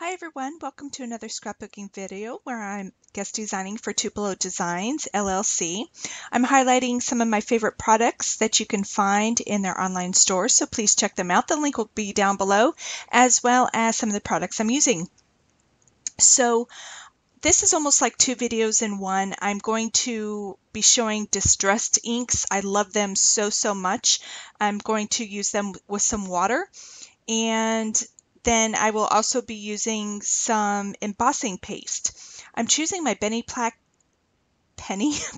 Hi everyone, welcome to another scrapbooking video where I'm guest designing for Tupelo Designs, LLC. I'm highlighting some of my favorite products that you can find in their online store, so please check them out. The link will be down below, as well as some of the products I'm using. So this is almost like two videos in one. I'm going to be showing distressed inks. I love them so much. I'm going to use them with some water, and then I will also be using some embossing paste. I'm choosing my penny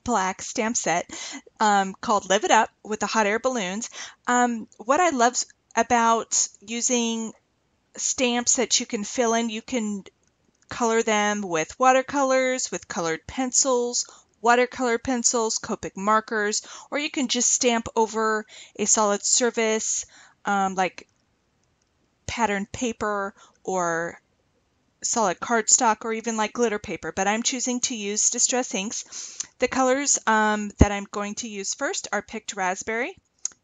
black stamp set called Live It Up with the hot air balloons. What I love about using stamps that you can fill in, you can color them with watercolors, with colored pencils, watercolor pencils, Copic markers, or you can just stamp over a solid surface like patterned paper or solid cardstock or even like glitter paper, but I'm choosing to use Distress inks. The colors that I'm going to use first are Picked Raspberry,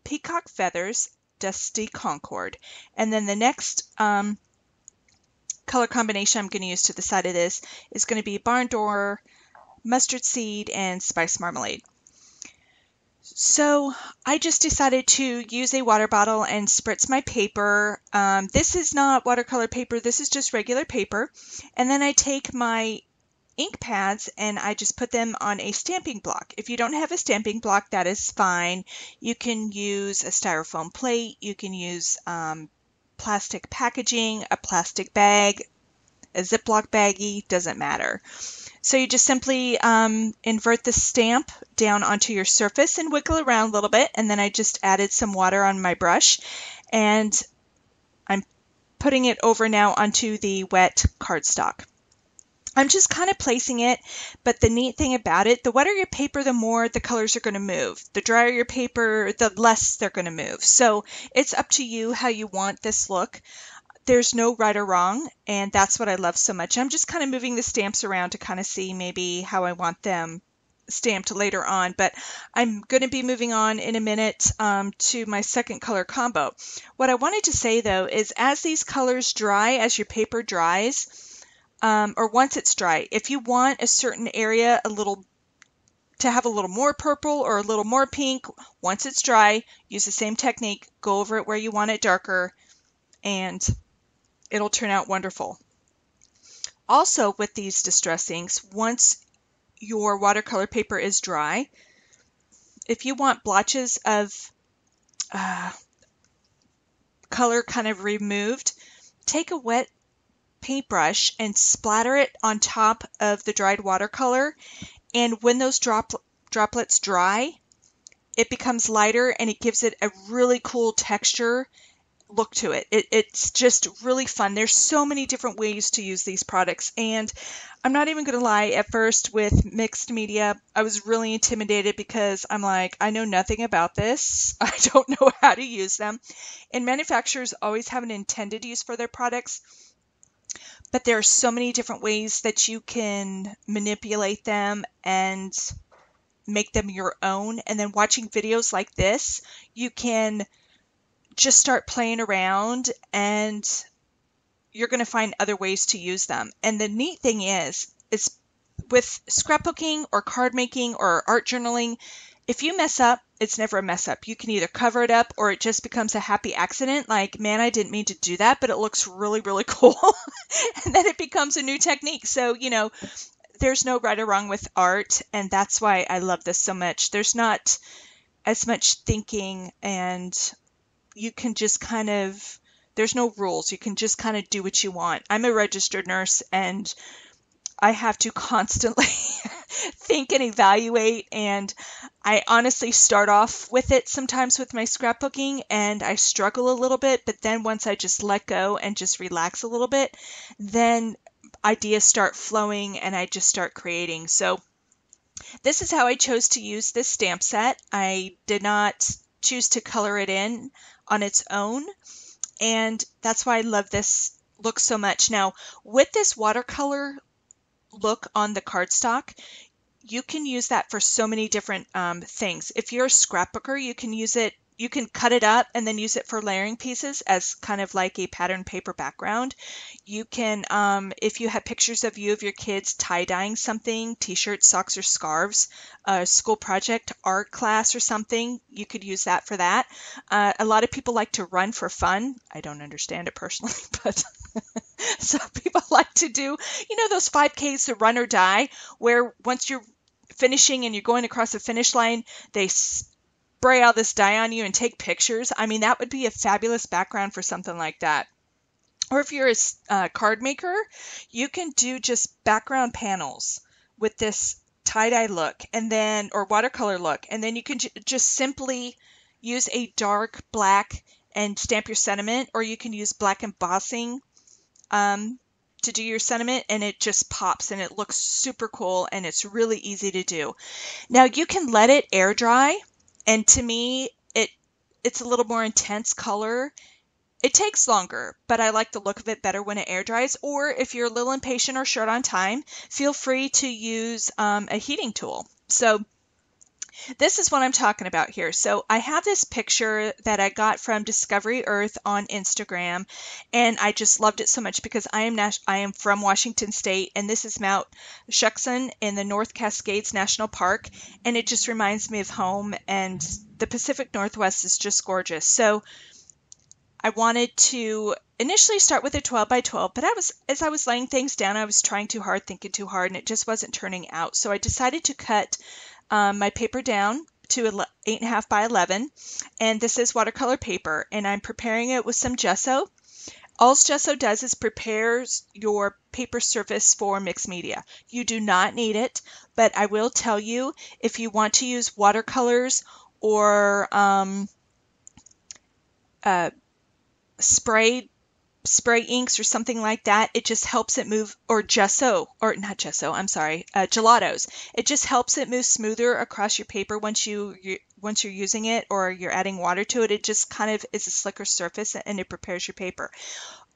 Peacock Feathers, Dusty Concord, and then the next color combination I'm going to use to the side of this is going to be Barn Door, Mustard Seed, and Spice Marmalade. So I just decided to use a water bottle and spritz my paper. This is not watercolor paper, this is just regular paper. And then I take my ink pads and I just put them on a stamping block. If you don't have a stamping block, that is fine. You can use a styrofoam plate, you can use plastic packaging, a plastic bag, a Ziploc baggie, doesn't matter. So you just simply invert the stamp down onto your surface and wiggle around a little bit, and then I just added some water on my brush, and I'm putting it over now onto the wet cardstock. I'm just kind of placing it, but the neat thing about it, the wetter your paper, the more the colors are going to move. The drier your paper, the less they're going to move. So it's up to you how you want this look. There's no right or wrong, and that's what I love so much. I'm just kind of moving the stamps around to kind of see maybe how I want them stamped later on, but I'm going to be moving on in a minute to my second color combo. What I wanted to say though is as these colors dry, as your paper dries, or once it's dry, if you want a certain area to have a little more purple or a little more pink, once it's dry, use the same technique, go over it where you want it darker, and it'll turn out wonderful. Also with these distress inks, once your watercolor paper is dry, if you want blotches of color kind of removed, take a wet paintbrush and splatter it on top of the dried watercolor, and when those droplets dry, it becomes lighter and it gives it a really cool texture look to it. It's just really fun. There's so many different ways to use these products, and I'm not even going to lie, at first with mixed media, I was really intimidated because I'm like, I know nothing about this. I don't know how to use them. And manufacturers always have an intended use for their products, but there are so many different ways that you can manipulate them and make them your own. And then watching videos like this, you can just start playing around and you're going to find other ways to use them. And the neat thing is with scrapbooking or card making or art journaling, if you mess up, it's never a mess up. You can either cover it up or it just becomes a happy accident. Like, man, I didn't mean to do that, but it looks really cool. And then it becomes a new technique. So, you know, there's no right or wrong with art. And that's why I love this so much. There's not as much thinking, and you can just kind of, there's no rules. You can just kind of do what you want. I'm a registered nurse and I have to constantly think and evaluate, and I honestly start off with it sometimes with my scrapbooking and I struggle a little bit, but then once I just let go and just relax a little bit, then ideas start flowing and I just start creating. So this is how I chose to use this stamp set. I did not choose to color it in on its own, and that's why I love this look so much. Now with this watercolor look on the cardstock, you can use that for so many different things. If you're a scrapbooker, you can use it you can cut it up and then use it for layering pieces as kind of like a pattern paper background. You can, if you have pictures of you of your kids tie-dyeing something, t-shirts, socks, or scarves, a school project, art class or something, you could use that for that. A lot of people like to run for fun. I don't understand it personally, but some people like to do, those 5Ks, the run or die, where once you're finishing and you're going across the finish line, they spray all this dye on you and take pictures. I mean, that would be a fabulous background for something like that. Or if you're a card maker, you can do just background panels with this tie-dye look and then, or watercolor look, and then you can just simply use a dark black and stamp your sentiment, or you can use black embossing to do your sentiment, and it just pops and it looks super cool and it's really easy to do. Now you can let it air dry, and to me it's a little more intense color. It takes longer, but I like the look of it better when it air dries. Or if you're a little impatient or short on time, feel free to use a heating tool. So this is what I'm talking about here. So I have this picture that I got from Discovery Earth on Instagram, and I just loved it so much because I am from Washington State, and this is Mount Shucksan in the North Cascades National Park, and it just reminds me of home, and the Pacific Northwest is just gorgeous. So I wanted to initially start with a 12 by 12, but as I was laying things down, I was trying too hard, thinking too hard, and it just wasn't turning out. So I decided to cut my paper down to 8.5 by 11, and this is watercolor paper, and I'm preparing it with some gesso. All gesso does is prepares your paper surface for mixed media. You do not need it, but I will tell you, if you want to use watercolors or spray inks or something like that, it just helps it move, or gesso, or not gesso, I'm sorry, gelatos. It just helps it move smoother across your paper once you're using it or you're adding water to it. It just kind of is a slicker surface and it prepares your paper.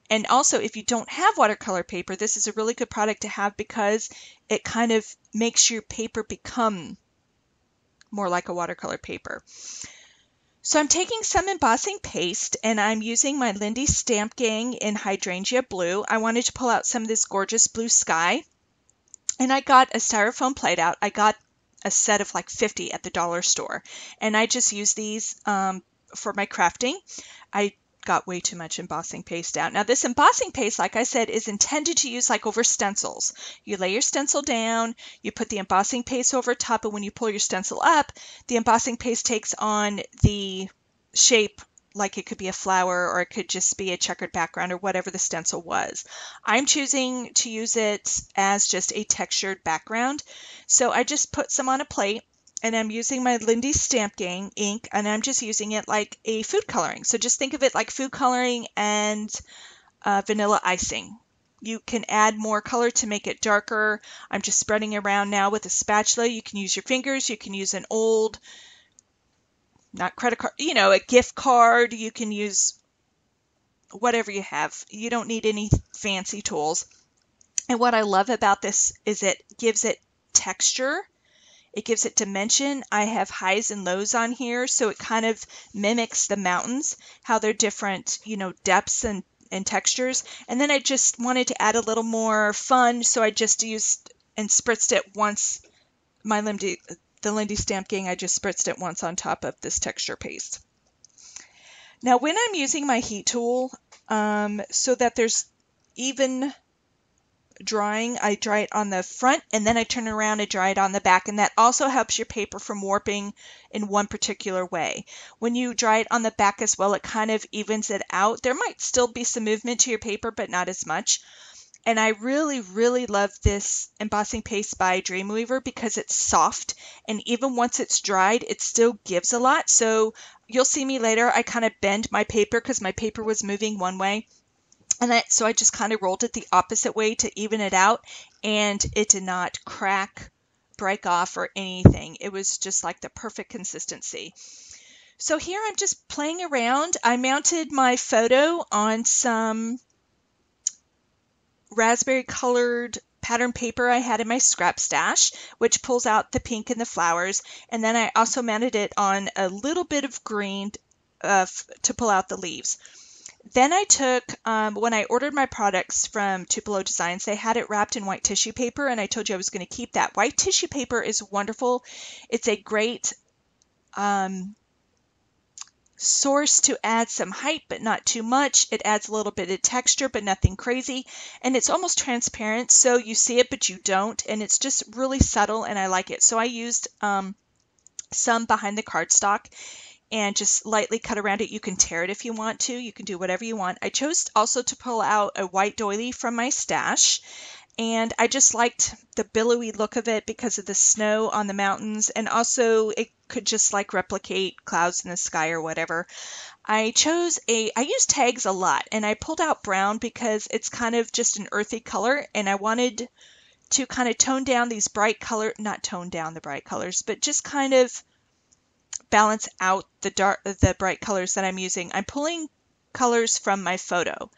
And also, if you don't have watercolor paper, this is a really good product to have because it kind of makes your paper become more like a watercolor paper. So I'm taking some embossing paste and I'm using my Lindy Stamp Gang in Hydrangea Blue. I wanted to pull out some of this gorgeous blue sky. And I got a styrofoam plate out. I got a set of like 50 at the dollar store. And I just use these for my crafting. I got way too much embossing paste out. Now this embossing paste, like I said, is intended to use like over stencils. You lay your stencil down, you put the embossing paste over top, and when you pull your stencil up, the embossing paste takes on the shape, like it could be a flower or it could just be a checkered background or whatever the stencil was. I'm choosing to use it as just a textured background. So I just put some on a plate. And I'm using my Lindy Stamp Gang ink, and I'm just using it like a food coloring. So just think of it like food coloring and vanilla icing. You can add more color to make it darker. I'm just spreading around now with a spatula. You can use your fingers. You can use an old, not credit card, a gift card. You can use whatever you have. You don't need any fancy tools. And what I love about this is it gives it texture. It gives it dimension. I have highs and lows on here, so it kind of mimics the mountains, how they're different, depths and textures. And then I just wanted to add a little more fun, so I just used and spritzed it once. The Lindy Stamp Gang, I just spritzed it once on top of this texture paste. Now, when I'm using my heat tool, so that there's even drying, I dry it on the front and then I turn it around and dry it on the back, and that also helps your paper from warping in one particular way. When you dry it on the back as well, it kind of evens it out. There might still be some movement to your paper, but not as much. And I really, really love this embossing paste by Dreamweaver because it's soft, and even once it's dried, it still gives a lot. So you'll see me later, I kind of bend my paper because my paper was moving one way. So I just kind of rolled it the opposite way to even it out, and it did not crack, break off, or anything. It was just like the perfect consistency. So here I'm just playing around. I mounted my photo on some raspberry colored pattern paper I had in my scrap stash, which pulls out the pink and the flowers. And then I also mounted it on a little bit of green to pull out the leaves. Then I took, when I ordered my products from Tupelo Designs, they had it wrapped in white tissue paper, and I told you I was going to keep that. White tissue paper is wonderful. It's a great source to add some height, but not too much. It adds a little bit of texture, but nothing crazy. And it's almost transparent, so you see it, but you don't. And it's just really subtle, and I like it. So I used some behind the cardstock and just lightly cut around it. You can tear it if you want to. You can do whatever you want. I chose also to pull out a white doily from my stash. And I just liked the billowy look of it because of the snow on the mountains, and also it could just like replicate clouds in the sky or whatever. I used tags a lot, and I pulled out brown because it's kind of just an earthy color, and I wanted to kind of tone down these not tone down the bright colors, but just kind of balance out the bright colors that I'm using. I'm pulling colors from my photo.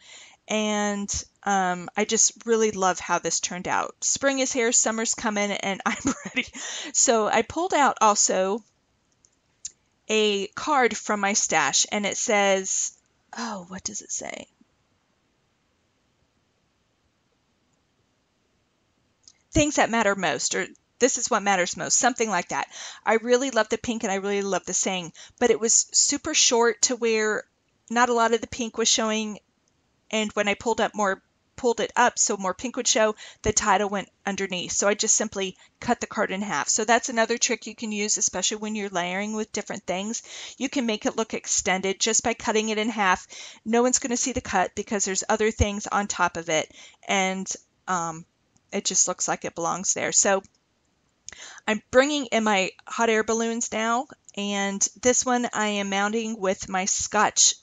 And I just really love how this turned out. Spring is here, summer's coming, and I'm ready. So I pulled out also a card from my stash, and it says, oh, what does it say? Things that matter most, or this is what matters most, something like that. I really love the pink, and I really love the saying, but it was super short to where not a lot of the pink was showing. And when I pulled it up so more pink would show, the title went underneath. So I just simply cut the card in half. So that's another trick you can use, especially when you're layering with different things. You can make it look extended just by cutting it in half. No one's going to see the cut because there's other things on top of it. And it just looks like it belongs there. So I'm bringing in my hot air balloons now. And this one I am mounting with my Scotch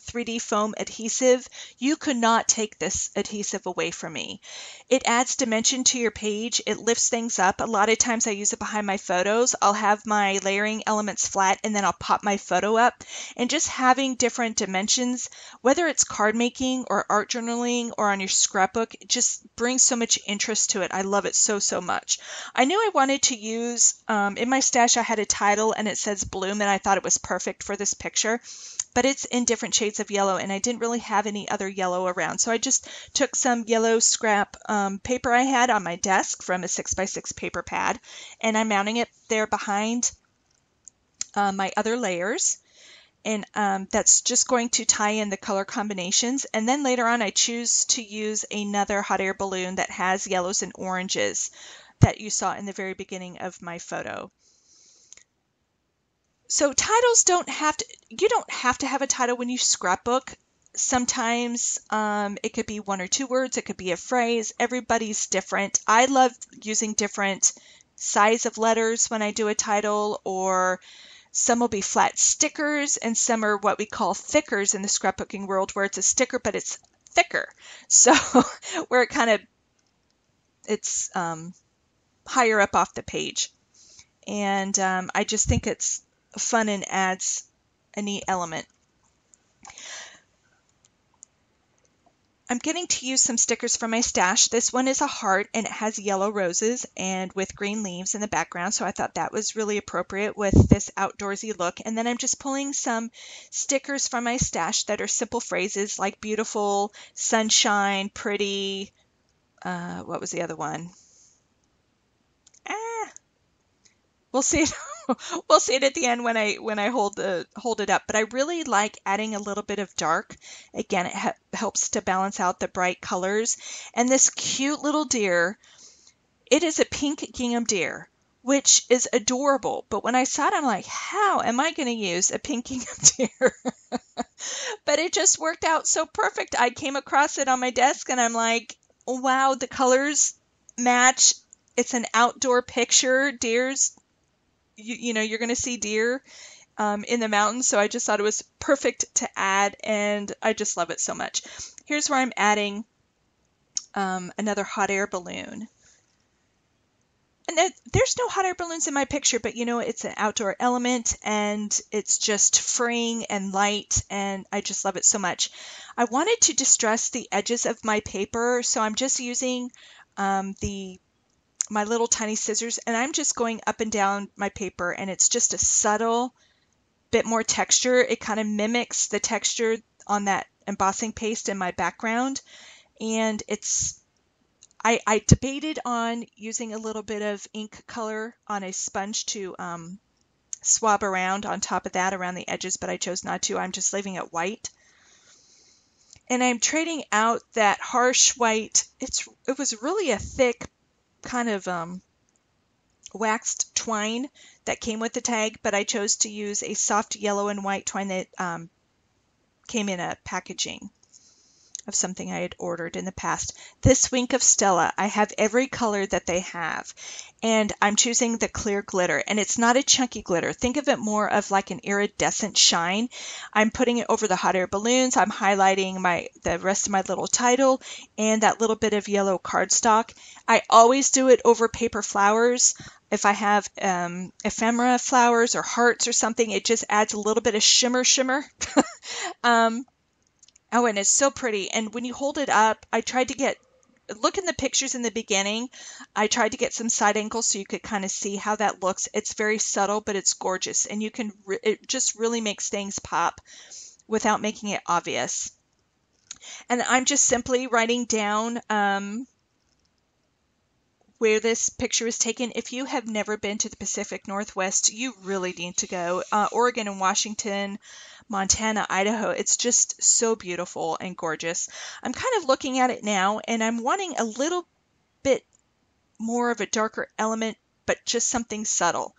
3D foam adhesive. You could not take this adhesive away from me. It adds dimension to your page. It lifts things up. A lot of times I use it behind my photos. I'll have my layering elements flat and then I'll pop my photo up. And just having different dimensions, whether it's card making or art journaling or on your scrapbook, it just brings so much interest to it. I love it so, so much. I knew I wanted to use, in my stash I had a title and it says bloom, and I thought it was perfect for this picture. But it's in different shades of yellow, and I didn't really have any other yellow around. So I just took some yellow scrap paper I had on my desk from a 6x6 paper pad, and I'm mounting it there behind my other layers. And that's just going to tie in the color combinations. And then later on, I choose to use another hot air balloon that has yellows and oranges that you saw in the very beginning of my photo. So titles you don't have to have a title when you scrapbook. Sometimes it could be 1 or 2 words, it could be a phrase. Everybody's different. I love using different size of letters when I do a title, or some will be flat stickers and some are what we call thickers in the scrapbooking world, where it's a sticker but it's thicker. So where it's higher up off the page. And I just think it's fun and adds a neat element. I'm getting to use some stickers from my stash. This one is a heart and it has yellow roses and with green leaves in the background, so I thought that was really appropriate with this outdoorsy look. And then I'm just pulling some stickers from my stash that are simple phrases like beautiful, sunshine, pretty, what was the other one? We'll see it. We'll see it at the end when I hold it up. But I really like adding a little bit of dark. Again, it helps to balance out the bright colors. And this cute little deer, it is a pink gingham deer, which is adorable. But when I saw it, I'm like, how am I going to use a pink gingham deer? But it just worked out so perfect. I came across it on my desk and I'm like, wow, the colors match. It's an outdoor picture. Deers, you know, you're going to see deer in the mountains. So I just thought it was perfect to add, and I just love it so much. Here's where I'm adding another hot air balloon. And there's no hot air balloons in my picture, but you know, it's an outdoor element and it's just freeing and light, and I just love it so much. I wanted to distress the edges of my paper, so I'm just using my little tiny scissors, and I'm just going up and down my paper, and it's just a subtle bit more texture. It kind of mimics the texture on that embossing paste in my background. And I debated on using a little bit of ink color on a sponge to swab around on top of that around the edges, but I chose not to. I'm just leaving it white. And I'm trading out that harsh white. It was really a thick kind of waxed twine that came with the tag, but I chose to use a soft yellow and white twine that came in a packaging of something I had ordered in the past. This Wink of Stella, I have every color that they have, and I'm choosing the clear glitter, and it's not a chunky glitter. Think of it more of like an iridescent shine. I'm putting it over the hot air balloons. I'm highlighting the rest of my little title and that little bit of yellow cardstock. I always do it over paper flowers. If I have ephemera flowers or hearts or something, it just adds a little bit of shimmer. Oh, and it's so pretty. And when you hold it up, I tried to look in the pictures in the beginning. I tried to get some side angles so you could kind of see how that looks. It's very subtle, but it's gorgeous. And it just really makes things pop without making it obvious. And I'm just simply writing down where this picture is taken. If you have never been to the Pacific Northwest, you really need to go. Oregon and Washington, Montana, Idaho, it's just so beautiful and gorgeous. I'm kind of looking at it now, and I'm wanting a little bit more of a darker element, but just something subtle.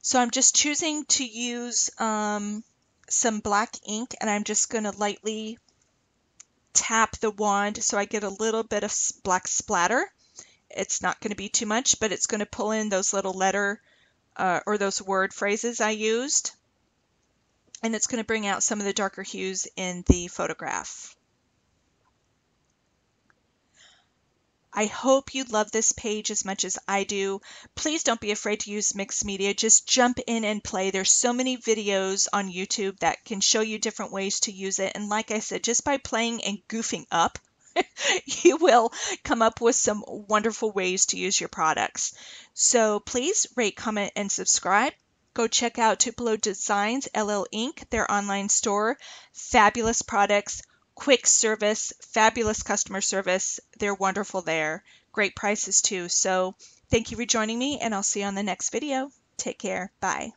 So I'm just choosing to use some black ink, and I'm just going to lightly tap the wand so I get a little bit of black splatter. It's not going to be too much, but it's going to pull in those little letter or those word phrases I used. And it's going to bring out some of the darker hues in the photograph. I hope you love this page as much as I do. Please don't be afraid to use mixed media. Just jump in and play. There's so many videos on YouTube that can show you different ways to use it. And like I said, just by playing and goofing up, you will come up with some wonderful ways to use your products. So please rate, comment, and subscribe. Go check out Tupelo Designs LL Inc., their online store. Fabulous products, quick service, fabulous customer service. They're wonderful there. Great prices too. So thank you for joining me, and I'll see you on the next video. Take care. Bye.